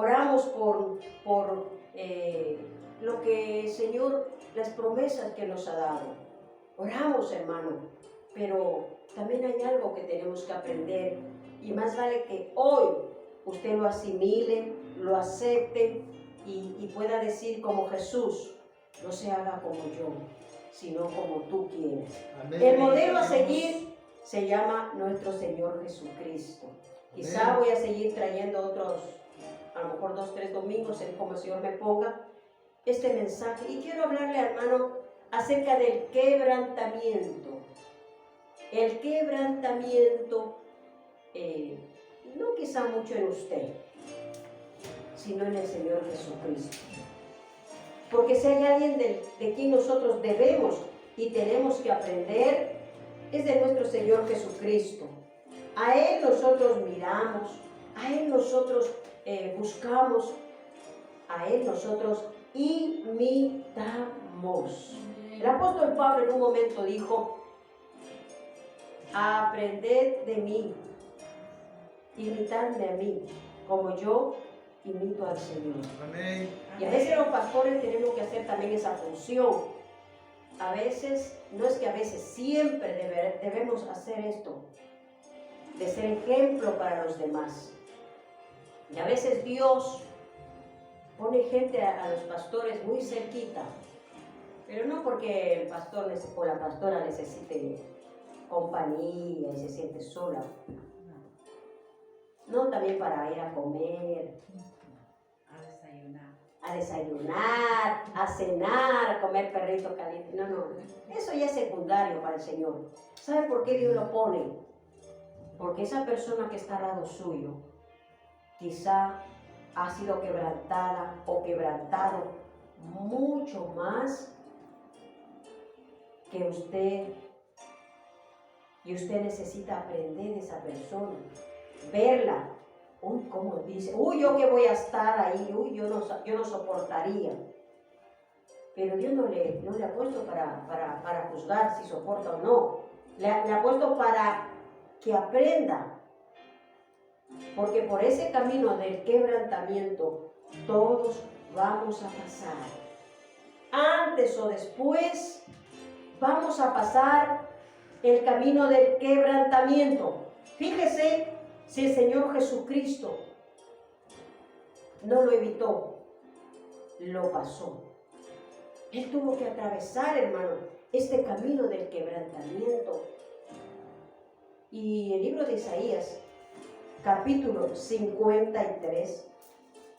Oramos por lo que el Señor, las promesas que nos ha dado. Oramos, hermano, pero también hay algo que tenemos que aprender y más vale que hoy usted lo asimile, lo acepte y pueda decir como Jesús, no se haga como yo, sino como tú quieres. Amén. El modelo a seguir se llama nuestro Señor Jesucristo. Amén. Quizá voy a seguir trayendo otros, a lo mejor 2, 3 domingos, como el Señor me ponga este mensaje. Y quiero hablarle, hermano, acerca del quebrantamiento. El quebrantamiento, no quizá mucho en usted, sino en el Señor Jesucristo. Porque si hay alguien de quien nosotros debemos y tenemos que aprender, es de nuestro Señor Jesucristo. A Él nosotros miramos, a Él nosotros buscamos, a Él nosotros imitamos. El apóstol Pablo en un momento dijo, aprended de mí, imitadme a mí, como yo imito al Señor. Amén. Y a veces los pastores tenemos que hacer también esa función. A veces, no es que a veces, siempre debemos hacer esto, de ser ejemplo para los demás. Y a veces Dios pone gente a los pastores muy cerquita, pero no porque el pastor o la pastora necesite compañía y se siente sola. No, también para ir a comer, a desayunar, a cenar, a comer perrito caliente. No, eso ya es secundario para el Señor. ¿Sabe por qué Dios lo pone? Porque esa persona que está al lado suyo quizá ha sido quebrantada o quebrantado mucho más que usted, y usted necesita aprender de esa persona, verla. Uy, ¿cómo dice? Uy, yo que voy a estar ahí, uy, yo no soportaría. Pero Dios no le ha puesto para juzgar si soporta o no. Le ha puesto para que aprenda. Porque por ese camino del quebrantamiento todos vamos a pasar. Antes o después vamos a pasar el camino del quebrantamiento. Fíjese si el Señor Jesucristo no lo evitó, lo pasó. Él tuvo que atravesar, hermano, este camino del quebrantamiento. Y el libro de Isaías, capítulo 53,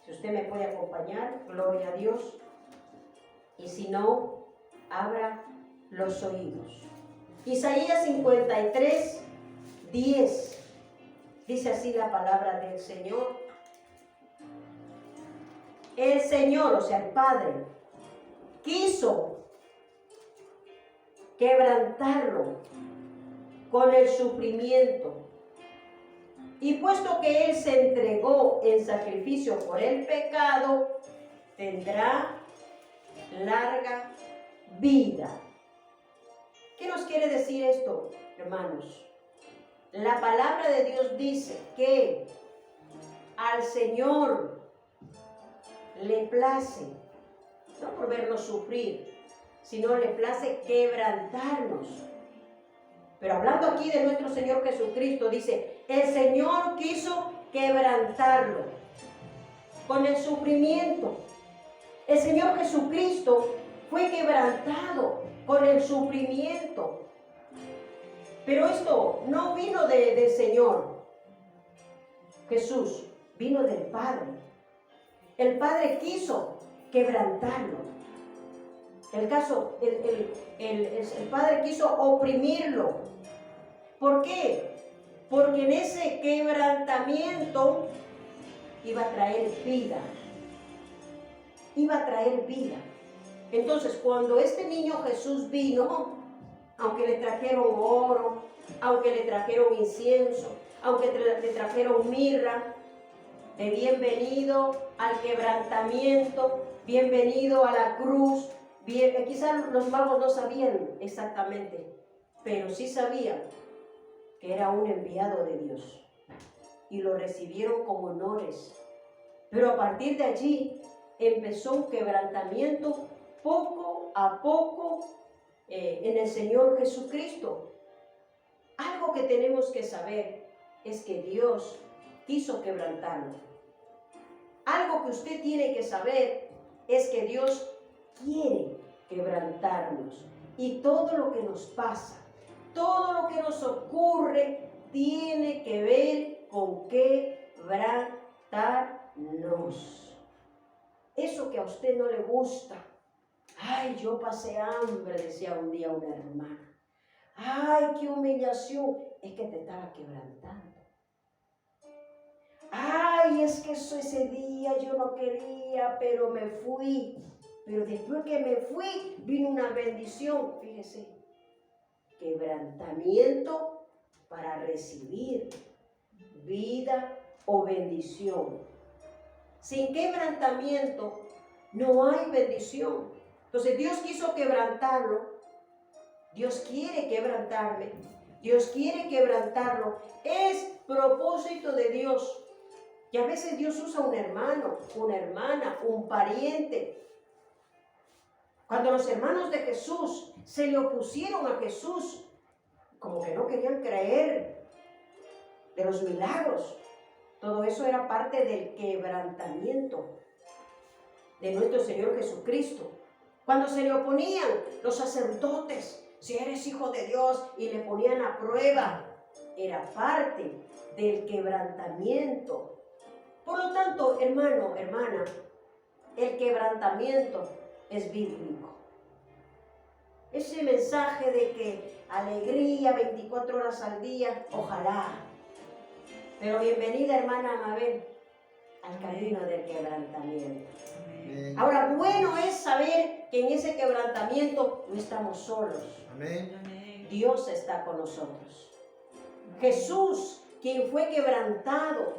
si usted me puede acompañar, gloria a Dios. Y si no, abra los oídos. Isaías 53, 10. Dice así la palabra del Señor. El Señor, o sea, el Padre, quiso quebrantarlo con el sufrimiento. Y puesto que Él se entregó en sacrificio por el pecado, tendrá larga vida. ¿Qué nos quiere decir esto, hermanos? La palabra de Dios dice que al Señor le place, no por vernos sufrir, sino le place quebrantarnos. Pero hablando aquí de nuestro Señor Jesucristo, dice, el Señor quiso quebrantarlo con el sufrimiento. El Señor Jesucristo fue quebrantado con el sufrimiento. Pero esto no vino del Señor Jesús, vino del Padre. El Padre quiso quebrantarlo. El Padre quiso oprimirlo. ¿Por qué? Porque en ese quebrantamiento iba a traer vida. Iba a traer vida. Entonces, cuando este niño Jesús vino, aunque le trajeron oro, aunque le trajeron incienso, aunque le trajeron mirra, de bienvenido al quebrantamiento, bienvenido a la cruz. Quizás los magos no sabían exactamente, pero sí sabían que era un enviado de Dios y lo recibieron con honores. Pero a partir de allí empezó un quebrantamiento poco a poco en el Señor Jesucristo. Algo que tenemos que saber es que Dios quiso quebrantarlo. Algo que usted tiene que saber es que Dios quiere quebrantarnos. Y todo lo que nos pasa, todo lo que nos ocurre, tiene que ver con quebrantarnos. Eso que a usted no le gusta. Ay, yo pasé hambre, decía un día una hermana. Ay, qué humillación. Es que te estaba quebrantando. Ay, es que ese día yo no quería, pero me fui. Pero después que me fui, vino una bendición. Fíjese, quebrantamiento para recibir vida o bendición. Sin quebrantamiento no hay bendición. Entonces Dios quiso quebrantarlo. Dios quiere quebrantarme. Dios quiere quebrantarlo. Es propósito de Dios. Y a veces Dios usa un hermano, una hermana, un pariente. Cuando los hermanos de Jesús se le opusieron a Jesús, como que no querían creer de los milagros, todo eso era parte del quebrantamiento de nuestro Señor Jesucristo. Cuando se le oponían los sacerdotes, si eres hijo de Dios, y le ponían a prueba, era parte del quebrantamiento. Por lo tanto, hermano, hermana, el quebrantamiento es bíblico. Ese mensaje de que alegría 24 horas al día, ojalá. Pero bienvenida, hermana Mabel, al camino del quebrantamiento. Amén. Ahora, bueno es saber que en ese quebrantamiento no estamos solos. Amén. Dios está con nosotros. Jesús, quien fue quebrantado,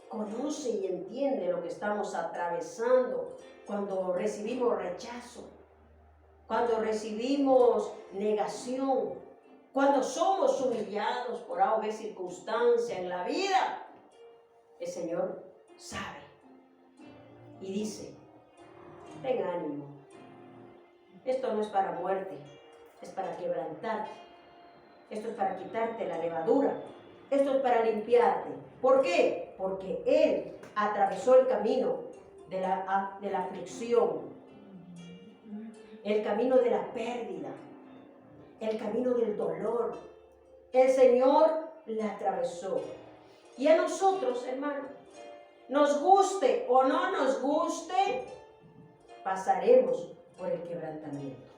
conoce y entiende lo que estamos atravesando cuando recibimos rechazo, cuando recibimos negación, cuando somos humillados por A o B circunstancia en la vida. El Señor sabe y dice: ten ánimo, esto no es para muerte, es para quebrantarte, esto es para quitarte la levadura, esto es para limpiarte. ¿Por qué? Porque Él atravesó el camino de la aflicción, el camino de la pérdida, el camino del dolor. El Señor la atravesó. Y a nosotros, hermano, nos guste o no nos guste, pasaremos por el quebrantamiento.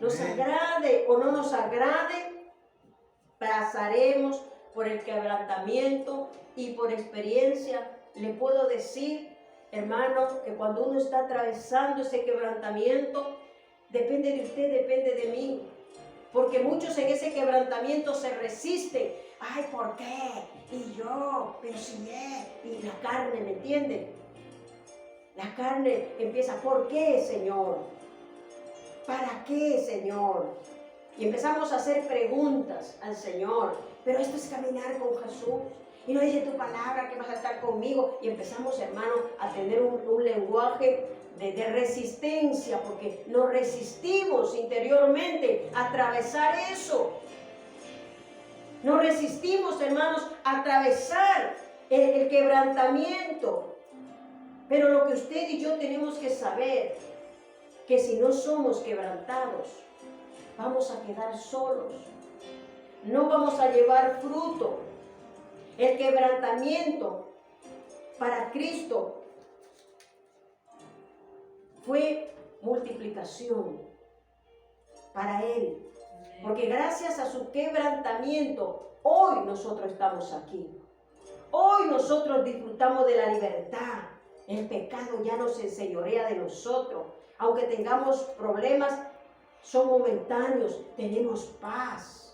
Nos agrade o no nos agrade, pasaremos por el quebrantamiento. Y por experiencia le puedo decir, hermano, que cuando uno está atravesando ese quebrantamiento, depende de usted, depende de mí. Porque muchos en ese quebrantamiento se resisten. Ay, ¿por qué? Y yo, pero si es. Y la carne, ¿me entiende? La carne empieza: ¿por qué, Señor? ¿Para qué, Señor? Y empezamos a hacer preguntas al Señor. Pero esto es caminar con Jesús. Y no dice tu palabra que vas a estar conmigo. Y empezamos, hermano, a tener un lenguaje de resistencia, porque nos resistimos interiormente a atravesar eso. Nos resistimos, hermanos, a atravesar el quebrantamiento. Pero lo que usted y yo tenemos que saber, que si no somos quebrantados, vamos a quedar solos. No vamos a llevar fruto. El quebrantamiento para Cristo fue multiplicación para Él. Porque gracias a su quebrantamiento, hoy nosotros estamos aquí. Hoy nosotros disfrutamos de la libertad. El pecado ya no se enseñorea de nosotros. Aunque tengamos problemas, son momentáneos. Tenemos paz.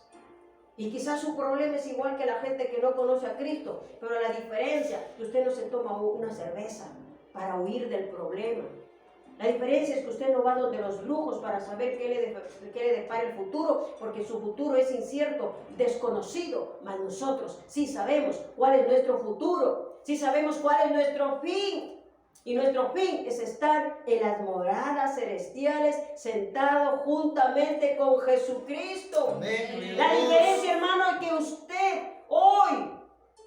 Y quizás su problema es igual que la gente que no conoce a Cristo. Pero la diferencia es que usted no se toma una cerveza para huir del problema. La diferencia es que usted no va donde los brujos para saber qué le depara el futuro, porque su futuro es incierto, desconocido, mas nosotros sí sabemos cuál es nuestro futuro. si sabemos cuál es nuestro fin. Y nuestro fin es estar en las moradas celestiales, sentados juntamente con Jesucristo. Amén. La diferencia, hermano, es que usted hoy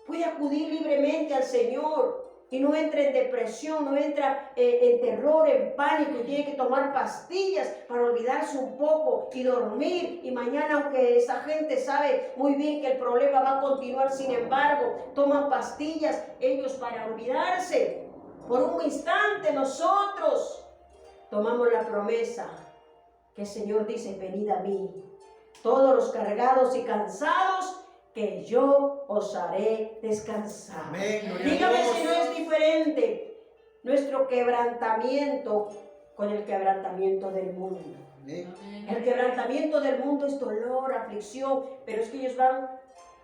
puede acudir libremente al Señor y no entra en depresión, no entra en terror, en pánico, y tiene que tomar pastillas para olvidarse un poco y dormir. Y mañana, aunque esa gente sabe muy bien que el problema va a continuar, sin embargo, toman pastillas ellos para olvidarse. Por un instante nosotros tomamos la promesa que el Señor dice: venid a mí, todos los cargados y cansados, que yo os haré descansar. Amén. Dígame si no es diferente nuestro quebrantamiento con el quebrantamiento del mundo. Amén. El quebrantamiento del mundo es dolor, aflicción, pero es que ellos van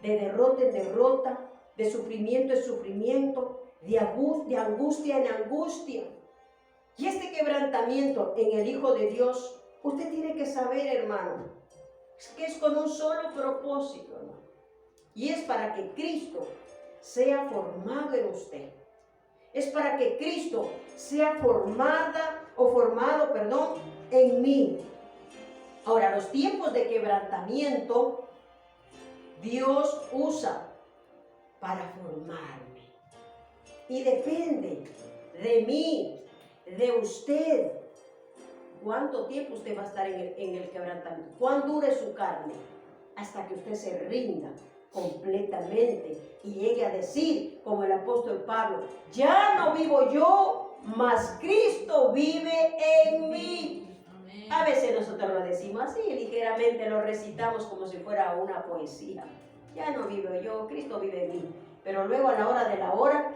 de derrota en derrota, de sufrimiento en sufrimiento, de angustia en angustia. Y este quebrantamiento en el Hijo de Dios, usted tiene que saber, hermano, que es con un solo propósito, hermano. Y es para que Cristo sea formado en usted. Es para que Cristo sea formado en mí. Ahora, los tiempos de quebrantamiento Dios usa para formarme. Y depende de mí, de usted. ¿Cuánto tiempo usted va a estar en el quebrantamiento? ¿Cuán dure su carne? Hasta que usted se rinda completamente y llegue a decir, como el apóstol Pablo: ya no vivo yo, mas Cristo vive en mí. A veces nosotros lo decimos así, ligeramente lo recitamos como si fuera una poesía. Ya no vivo yo, Cristo vive en mí. Pero luego, a la hora de la hora,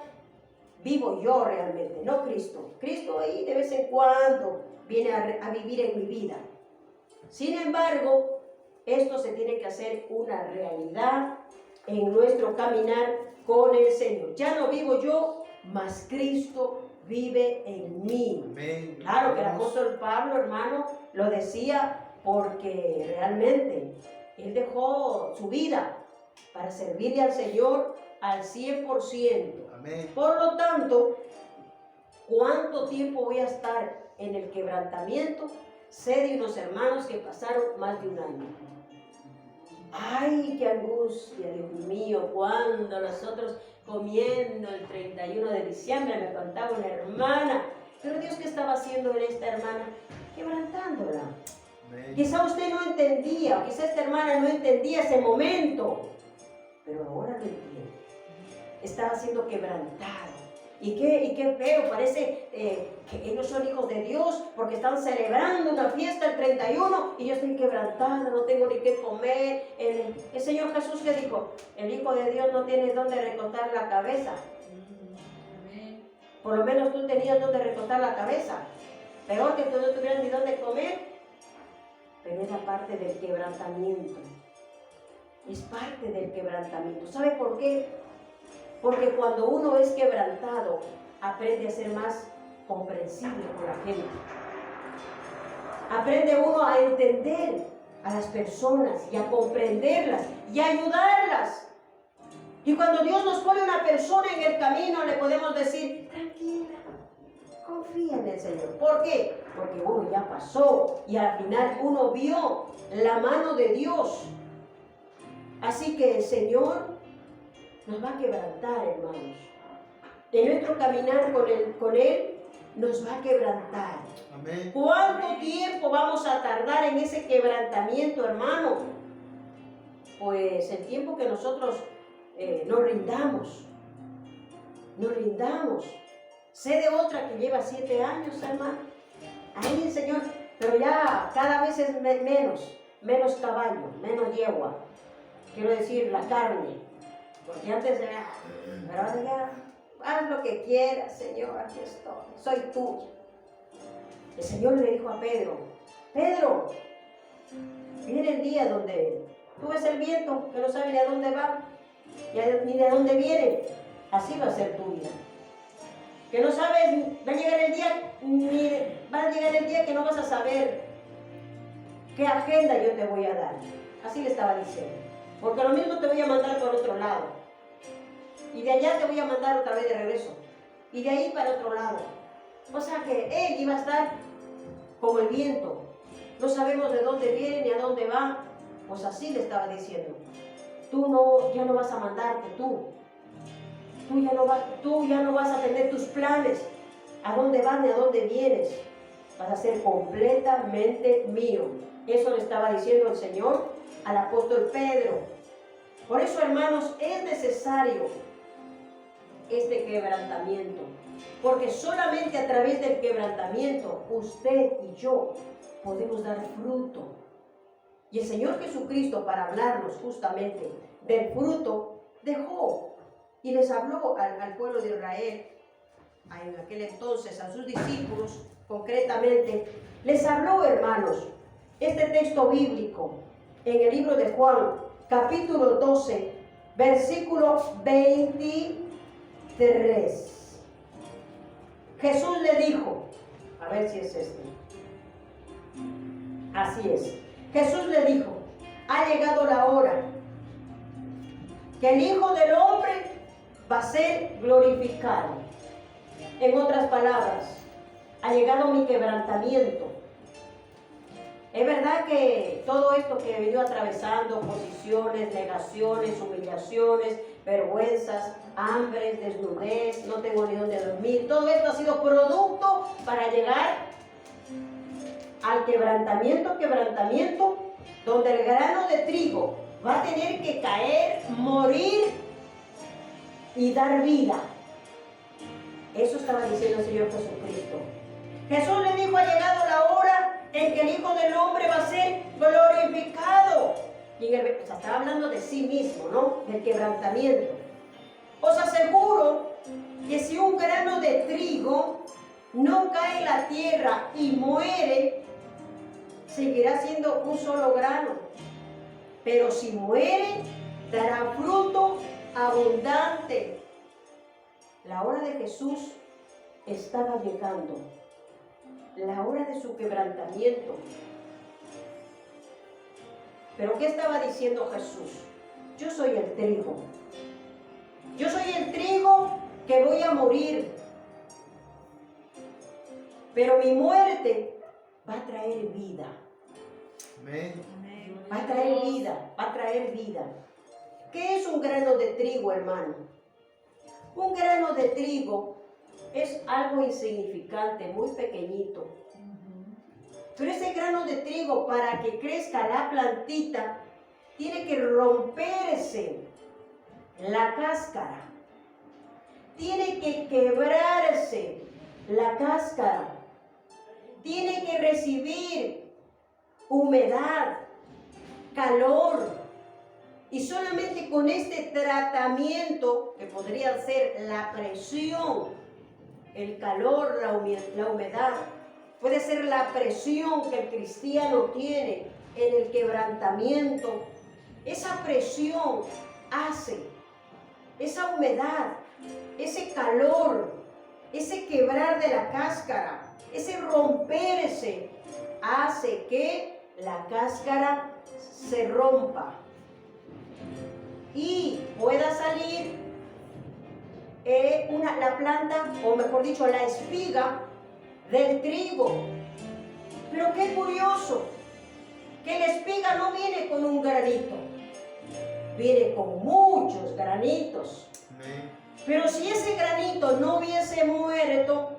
vivo yo realmente, no Cristo. Cristo ahí de vez en cuando viene a vivir en mi vida. Sin embargo, esto se tiene que hacer una realidad en nuestro caminar con el Señor. Ya no vivo yo, mas Cristo vive en mí. Amén. Claro que el apóstol Pablo, hermano, lo decía porque realmente él dejó su vida para servirle al Señor al 100%. Amén. Por lo tanto, ¿cuánto tiempo voy a estar en el quebrantamiento? Sé de unos hermanos que pasaron más de un año. ¡Ay, qué angustia, Dios mío! Cuando nosotros comiendo el 31 de diciembre, me contaba una hermana, pero Dios, ¿qué estaba haciendo en esta hermana? Quebrantándola. Amén. Quizá usted no entendía, quizá esta hermana no entendía ese momento, pero ahora lo entiende. Estaba siendo quebrantado. Y qué feo, parece que ellos son hijos de Dios porque están celebrando una fiesta el 31 y yo estoy quebrantada, no tengo ni qué comer. El Señor Jesús, que dijo: el Hijo de Dios no tiene dónde recostar la cabeza. Por lo menos tú tenías dónde recostar la cabeza. Peor que tú no tuvieras ni dónde comer. Pero es la parte del quebrantamiento. Es parte del quebrantamiento. ¿Sabe por qué? Porque cuando uno es quebrantado, aprende a ser más comprensible con la gente. Aprende uno a entender a las personas y a comprenderlas y a ayudarlas. Y cuando Dios nos pone una persona en el camino, le podemos decir: tranquila, confía en el Señor. ¿Por qué? Porque uno ya pasó y al final uno vio la mano de Dios. Así que el Señor nos va a quebrantar, hermanos. En nuestro caminar con Él nos va a quebrantar. Amén. ¿Cuánto tiempo vamos a tardar en ese quebrantamiento, hermano? Pues el tiempo que nosotros nos rindamos. Nos rindamos. Sé de otra que lleva 7 años, hermano. Ahí el Señor, pero ya cada vez es menos caballo, menos yegua. Quiero decir, la carne. Porque antes era, pero ahora ya, haz lo que quieras, Señor, aquí estoy, soy tuya. El Señor le dijo a Pedro: Pedro, viene el día donde tú ves el viento que no sabe ni a dónde va ni de dónde viene. Así va a ser tu vida. Que no sabes, va a llegar el día que no vas a saber qué agenda yo te voy a dar. Así le estaba diciendo. Porque lo mismo te voy a mandar por otro lado. y de allá te voy a mandar otra vez de regreso, y de ahí para otro lado. O sea que él iba a estar como el viento. No sabemos de dónde viene ni a dónde va. Pues así le estaba diciendo. Ya no vas a mandarte tú. Tú ya no vas a tener tus planes. A dónde vas ni a dónde vienes. Vas a ser completamente mío. Eso le estaba diciendo el Señor al apóstol Pedro. Por eso, hermanos, es necesario este quebrantamiento. Porque solamente a través del quebrantamiento, usted y yo podemos dar fruto. Y el Señor Jesucristo, para hablarnos justamente del fruto, dejó y les habló al pueblo de Israel, en aquel entonces, a sus discípulos concretamente, les habló, hermanos, este texto bíblico en el libro de Juan, capítulo 12, versículo 23. Jesús le dijo, a ver si es este. Así es. Jesús le dijo, ha llegado la hora que el Hijo del Hombre va a ser glorificado. En otras palabras, ha llegado mi quebrantamiento. Es verdad que todo esto que he venido atravesando, oposiciones, negaciones, humillaciones, vergüenzas, hambres, desnudez, no tengo ni dónde dormir, todo esto ha sido producto para llegar al quebrantamiento, donde el grano de trigo va a tener que caer, morir y dar vida. Eso estaba diciendo el Señor Jesucristo. Jesús le dijo, ha llegado la hora en que el Hijo del Hombre va a ser glorificado. Y estaba hablando de sí mismo, ¿no? Del quebrantamiento. Os aseguro que si un grano de trigo no cae en la tierra y muere, seguirá siendo un solo grano. Pero si muere, dará fruto abundante. La hora de Jesús estaba llegando. La hora de su quebrantamiento. ¿Pero qué estaba diciendo Jesús? Yo soy el trigo. Yo soy el trigo que voy a morir. Pero mi muerte va a traer vida. Amén. Va a traer vida, va a traer vida. ¿Qué es un grano de trigo, hermano? Un grano de trigo es algo insignificante, muy pequeñito. Pero ese grano de trigo, para que crezca la plantita, tiene que romperse la cáscara. Tiene que quebrarse la cáscara. Tiene que recibir humedad, calor. Y solamente con este tratamiento, que podría ser la presión, el calor, la humedad, puede ser la presión que el cristiano tiene en el quebrantamiento. Esa presión hace, esa humedad, ese calor, ese quebrar de la cáscara, ese romperse, hace que la cáscara se rompa y pueda salir la planta, o mejor dicho, la espiga del trigo. Pero qué curioso, que la espiga no viene con un granito, viene con muchos granitos. Pero si ese granito no hubiese muerto,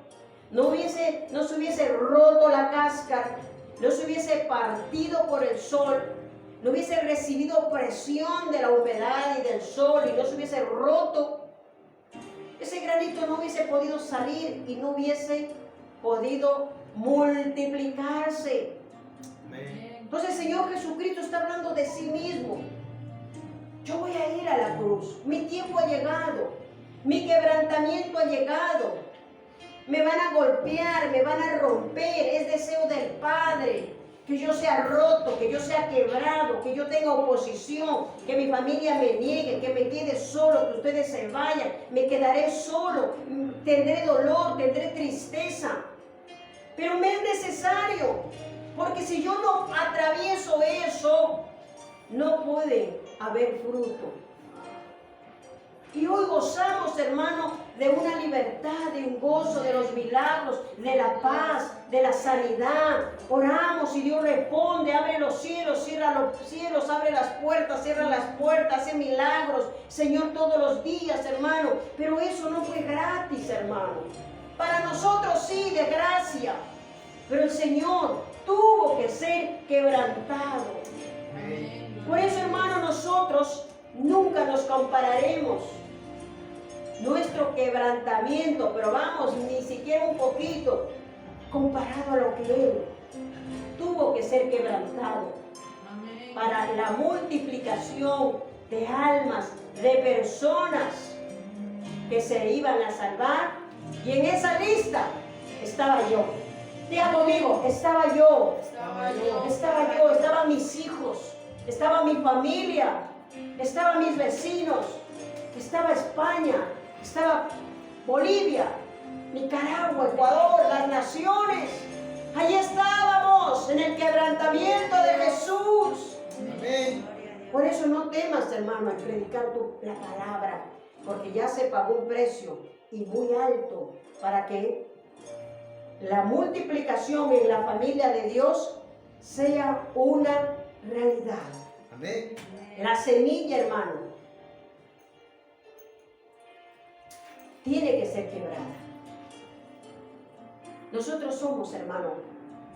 no se hubiese roto la cáscara, no se hubiese partido por el sol, no hubiese recibido presión de la humedad y del sol y no se hubiese roto, ese granito no hubiese podido salir y no hubiese podido multiplicarse. Entonces el Señor Jesucristo está hablando de sí mismo. Yo voy a ir a la cruz, mi tiempo ha llegado, mi quebrantamiento ha llegado, me van a golpear, me van a romper, es deseo del Padre. Que yo sea roto, que yo sea quebrado, que yo tenga oposición, que mi familia me niegue, que me quede solo, que ustedes se vayan, me quedaré solo, tendré dolor, tendré tristeza. Pero me es necesario, porque si yo no atravieso eso, no puede haber fruto. Y hoy gozamos, hermano, de una libertad, de un gozo, de los milagros, de la paz, de la sanidad. Oramos y Dios responde, abre los cielos, cierra los cielos, abre las puertas, cierra las puertas, hace milagros, Señor, todos los días, hermano. Pero eso no fue gratis, hermano. Para nosotros sí, de gracia. Pero el Señor tuvo que ser quebrantado. Por eso, hermano, nosotros nunca nos compararemos nuestro quebrantamiento, pero vamos, ni siquiera un poquito, comparado a lo que Él tuvo que ser quebrantado para la multiplicación de almas, de personas que se iban a salvar. Y en esa lista estaba yo. Diga conmigo, estaba yo, estaban mis hijos, estaba mi familia, estaban mis vecinos, estaba España, estaba Bolivia, Nicaragua, Ecuador, las naciones. Allí estábamos en el quebrantamiento de Jesús. Amén. Por eso no temas, hermano, al predicar la palabra, porque ya se pagó un precio y muy alto para que la multiplicación en la familia de Dios sea una realidad. Amén. La semilla, hermano, tiene que ser quebrada. Nosotros somos, hermano,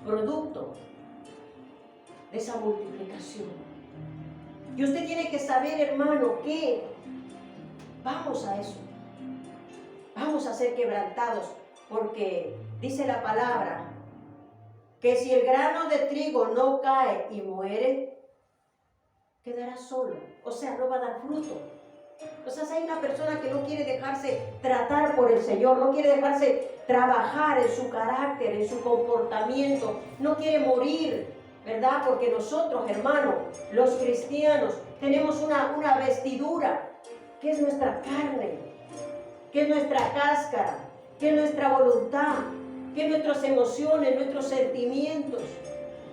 producto de esa multiplicación. Y usted tiene que saber, hermano, que vamos a eso. Vamos a ser quebrantados, porque dice la palabra que si el grano de trigo no cae y muere, quedará solo, o sea, no va a dar fruto. O sea, si hay una persona que no quiere dejarse tratar por el Señor, no quiere dejarse trabajar en su carácter, en su comportamiento, no quiere morir, ¿verdad? Porque nosotros, hermanos, los cristianos, tenemos una vestidura que es nuestra carne, que es nuestra cáscara, que es nuestra voluntad, que es nuestras emociones, nuestros sentimientos.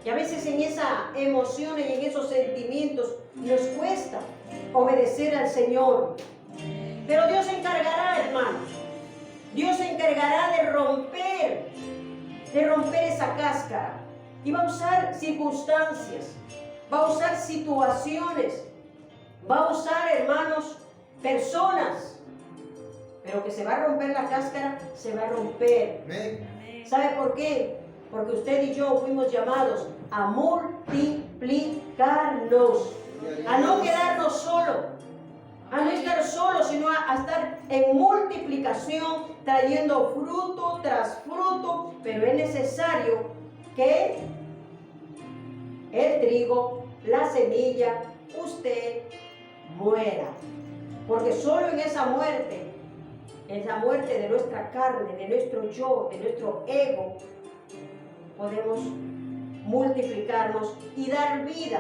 Y a veces en esas emociones y en esos sentimientos nos cuesta obedecer al Señor. Pero Dios se encargará, hermano. Dios se encargará de romper esa cáscara. Y va a usar circunstancias, va a usar situaciones, va a usar, hermanos, personas. Pero que se va a romper la cáscara, se va a romper. Amén. ¿Sabe por qué? Porque usted y yo fuimos llamados a multiplicarnos, a no quedarnos solos, a no estar solos, sino a estar en multiplicación, trayendo fruto tras fruto. Pero es necesario que el trigo, la semilla, usted muera. Porque solo en esa muerte de nuestra carne, de nuestro yo, de nuestro ego, podemos multiplicarnos y dar vida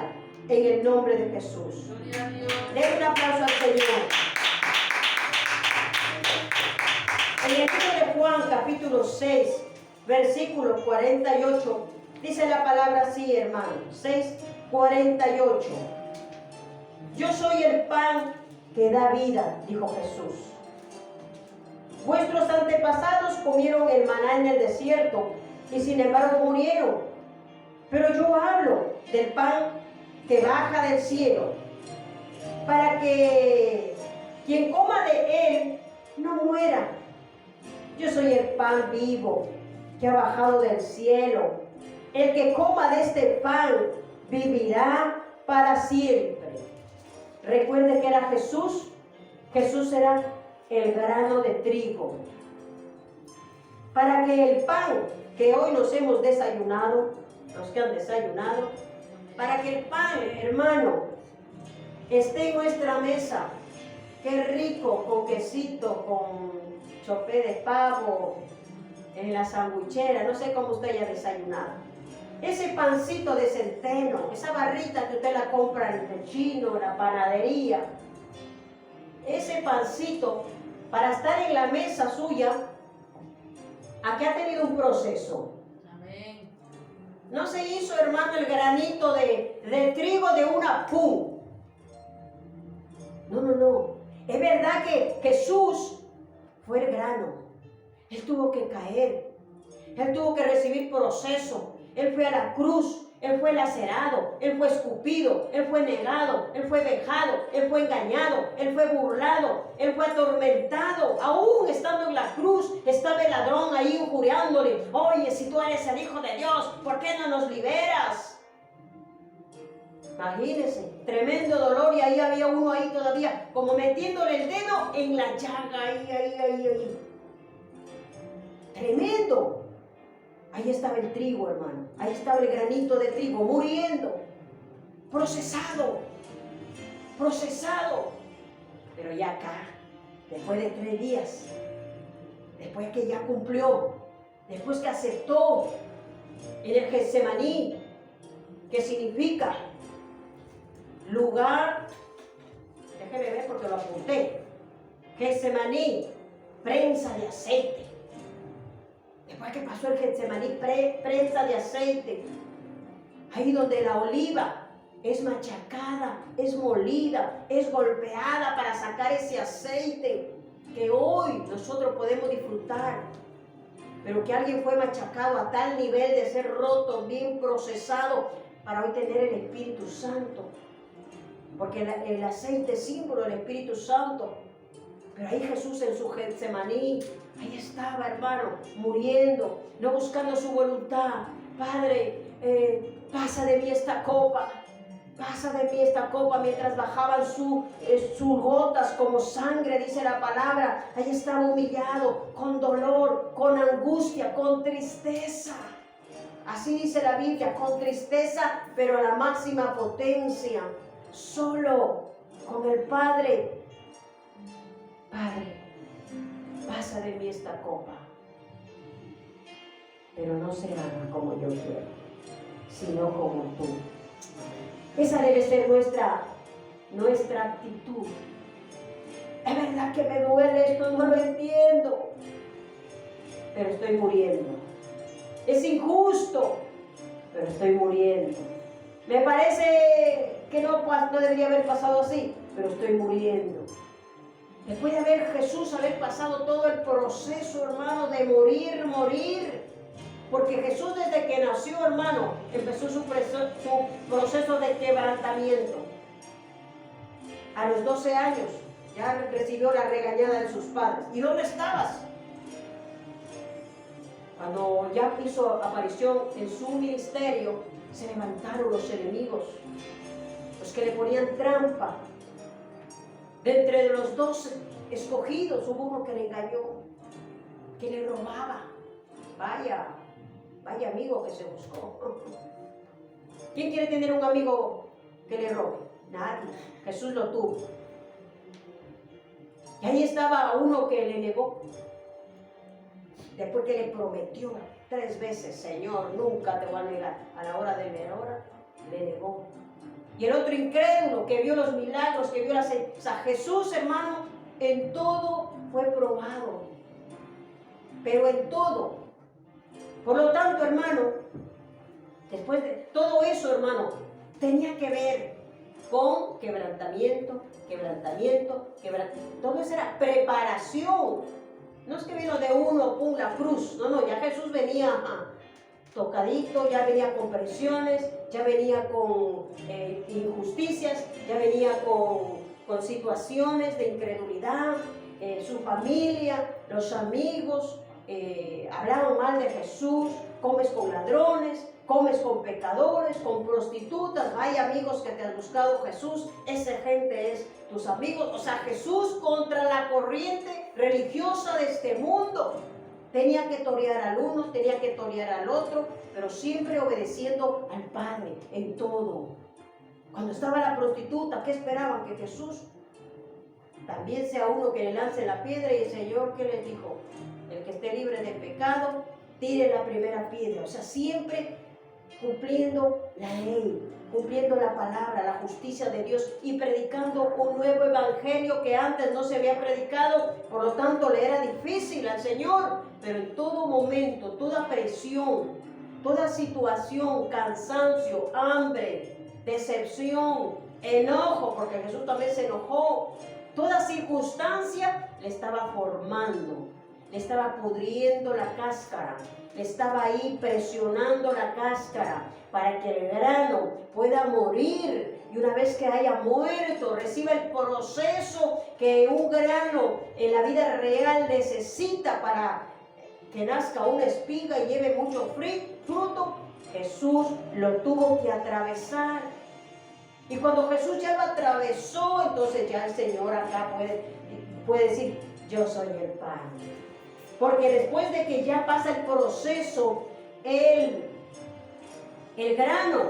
en el nombre de Jesús. Den un aplauso al Señor. En el libro de Juan, capítulo 6, versículo 48, dice la palabra así, hermano. 6:48. Yo soy el pan que da vida, dijo Jesús. Vuestros antepasados comieron el maná en el desierto y sin embargo murieron. Pero yo hablo del pan que baja del cielo, para que quien coma de él no muera. Yo soy el pan vivo que ha bajado del cielo. El que coma de este pan vivirá para siempre. Recuerde que era Jesús. Jesús era el grano de trigo. Para que el pan que hoy nos hemos desayunado, los que han desayunado, para que el pan, hermano, esté en nuestra mesa. Qué rico, con quesito, con chopé de pavo, en la sandwichera, no sé cómo usted haya desayunado. Ese pancito de centeno, esa barrita que usted la compra en el chino, en la panadería, ese pancito, para estar en la mesa suya, aquí ha tenido un proceso. Amén. No se hizo, hermano, el granito de trigo de una pum. No. Es verdad que Jesús fue el grano. Él tuvo que caer. Él tuvo que recibir proceso. Él fue a la cruz. Él fue lacerado, Él fue escupido, Él fue negado, Él fue vejado, Él fue engañado, Él fue burlado, Él fue atormentado. Aún estando en la cruz, estaba el ladrón ahí injuriándole: oye, si tú eres el Hijo de Dios, ¿por qué no nos liberas? Imagínense, tremendo dolor, y ahí había uno ahí todavía, como metiéndole el dedo en la llaga, ahí. Tremendo. Ahí estaba el trigo, hermano. Ahí estaba el granito de trigo, muriendo, procesado. Pero ya acá, después de 3 días, después que ya cumplió, después que aceptó en el Getsemaní, que significa lugar, déjeme ver porque lo apunté, Getsemaní, prensa de aceite. Después que pasó el Getsemaní, prensa de aceite, ahí donde la oliva es machacada, es molida, es golpeada para sacar ese aceite que hoy nosotros podemos disfrutar, pero que alguien fue machacado a tal nivel de ser roto, bien procesado, para hoy tener el Espíritu Santo, porque el aceite es símbolo del Espíritu Santo. Pero ahí Jesús en su Getsemaní, ahí estaba, hermano, muriendo, no buscando su voluntad. Padre, pasa de mí esta copa, mientras bajaban sus gotas como sangre, dice la palabra. Ahí estaba humillado, con dolor, con angustia, con tristeza. Así dice la Biblia, con tristeza, pero a la máxima potencia, solo con el Padre. Padre, pasa de mí esta copa, pero no se haga como yo quiero, sino como tú. Esa debe ser nuestra actitud. Es verdad que me duele esto, no lo entiendo, pero estoy muriendo. Es injusto, pero estoy muriendo. Me parece que no debería haber pasado así, pero estoy muriendo. Después de Jesús haber pasado todo el proceso, hermano, de morir, porque Jesús desde que nació, hermano, empezó su proceso de quebrantamiento. A los 12 años ya recibió la regañada de sus padres. ¿Y dónde estabas? Cuando ya hizo aparición en su ministerio, se levantaron los enemigos, los que le ponían trampa. De entre los 12 escogidos hubo uno que le engañó, que le robaba. Vaya amigo que se buscó. ¿Quién quiere tener un amigo que le robe? Nadie. Jesús lo tuvo. Y ahí estaba uno que le negó. Después que le prometió 3 veces: Señor, nunca te voy a negar. A la hora de la hora, le negó. Y el otro incrédulo que vio los milagros, que vio o sea, Jesús, hermano, en todo fue probado. Pero en todo. Por lo tanto, hermano, después de todo eso, hermano, tenía que ver con quebrantamiento. Todo eso era preparación. No es que vino de uno, pum, la cruz. No, ya Jesús venía tocadito, ya venía con presiones, ya venía con injusticias, ya venía con situaciones de incredulidad. Su familia, los amigos hablaban mal de Jesús. Comes con ladrones, comes con pecadores, con prostitutas. Vaya amigos que te has buscado Jesús, esa gente es tus amigos. O sea, Jesús contra la corriente religiosa de este mundo. Tenía que torear al uno, tenía que torear al otro, pero siempre obedeciendo al Padre en todo. Cuando estaba la prostituta, ¿qué esperaban? Que Jesús también sea uno que le lance la piedra. Y el Señor, ¿qué les dijo? El que esté libre de pecado, tire la primera piedra. O sea, siempre cumpliendo la ley, cumpliendo la palabra, la justicia de Dios, y predicando un nuevo evangelio que antes no se había predicado. Por lo tanto, le era difícil al Señor, pero en todo momento, toda presión, toda situación, cansancio, hambre, decepción, enojo, porque Jesús también se enojó. Toda circunstancia le estaba formando, le estaba pudriendo la cáscara, le estaba ahí presionando la cáscara para que el grano pueda morir. Y una vez que haya muerto, reciba el proceso que un grano en la vida real necesita para que nazca una espiga y lleve mucho fruto. Jesús lo tuvo que atravesar. Y cuando Jesús ya lo atravesó, entonces ya el Señor acá puede decir, yo soy el pan. Porque después de que ya pasa el proceso, el grano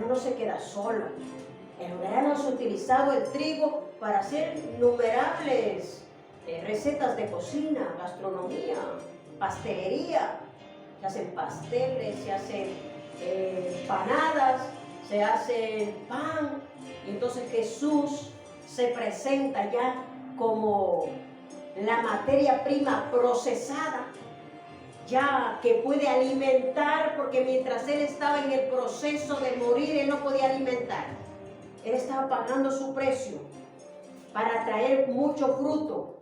no se queda solo. El grano es utilizado, el trigo, para hacer innumerables recetas de cocina, gastronomía, pastelería. Se hacen pasteles, se hacen empanadas, se hace pan. Y entonces Jesús se presenta ya como la materia prima procesada, ya que puede alimentar, porque mientras Él estaba en el proceso de morir, Él no podía alimentar. Él estaba pagando su precio para traer mucho fruto.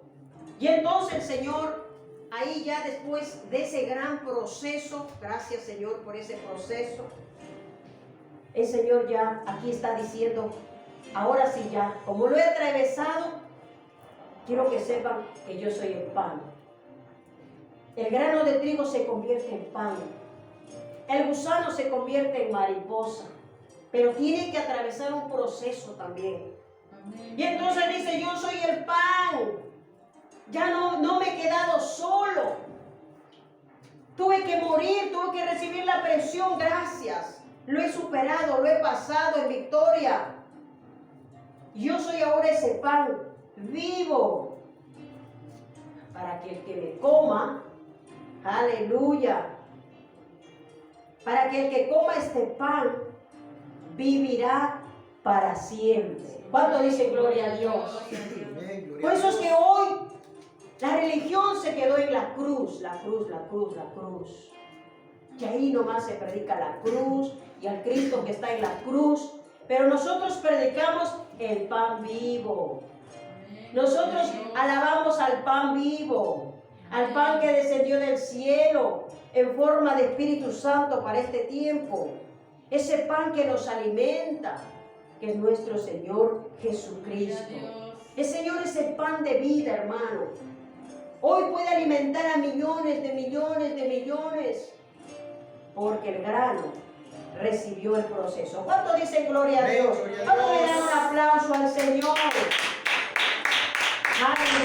Y entonces el Señor, ahí ya después de ese gran proceso, gracias Señor por ese proceso, el Señor ya aquí está diciendo, ahora sí ya, como lo he atravesado, quiero que sepan que yo soy el pan. El grano de trigo se convierte en pan. El gusano se convierte en mariposa. Pero tiene que atravesar un proceso también. Y entonces dice, yo soy el pan. Ya no me he quedado solo. Tuve que morir, tuve que recibir la presión, gracias. Lo he superado, lo he pasado en victoria. Yo soy ahora ese pan vivo, para que el que me coma, aleluya, para que el que coma este pan vivirá para siempre. ¿Cuánto dice gloria a Dios? Por eso es que hoy la religión se quedó en la cruz, la cruz, la cruz, la cruz. Y ahí nomás se predica la cruz y al Cristo que está en la cruz. Pero nosotros predicamos el pan vivo. Nosotros alabamos al pan vivo, al pan que descendió del cielo en forma de Espíritu Santo para este tiempo. Ese pan que nos alimenta, que es nuestro Señor Jesucristo. El Señor es el pan de vida, hermano. Hoy puede alimentar a millones de millones de millones, porque el grano recibió el proceso. ¿Cuánto dicen gloria a Dios? Vamos a dar un aplauso al Señor. Aleluya.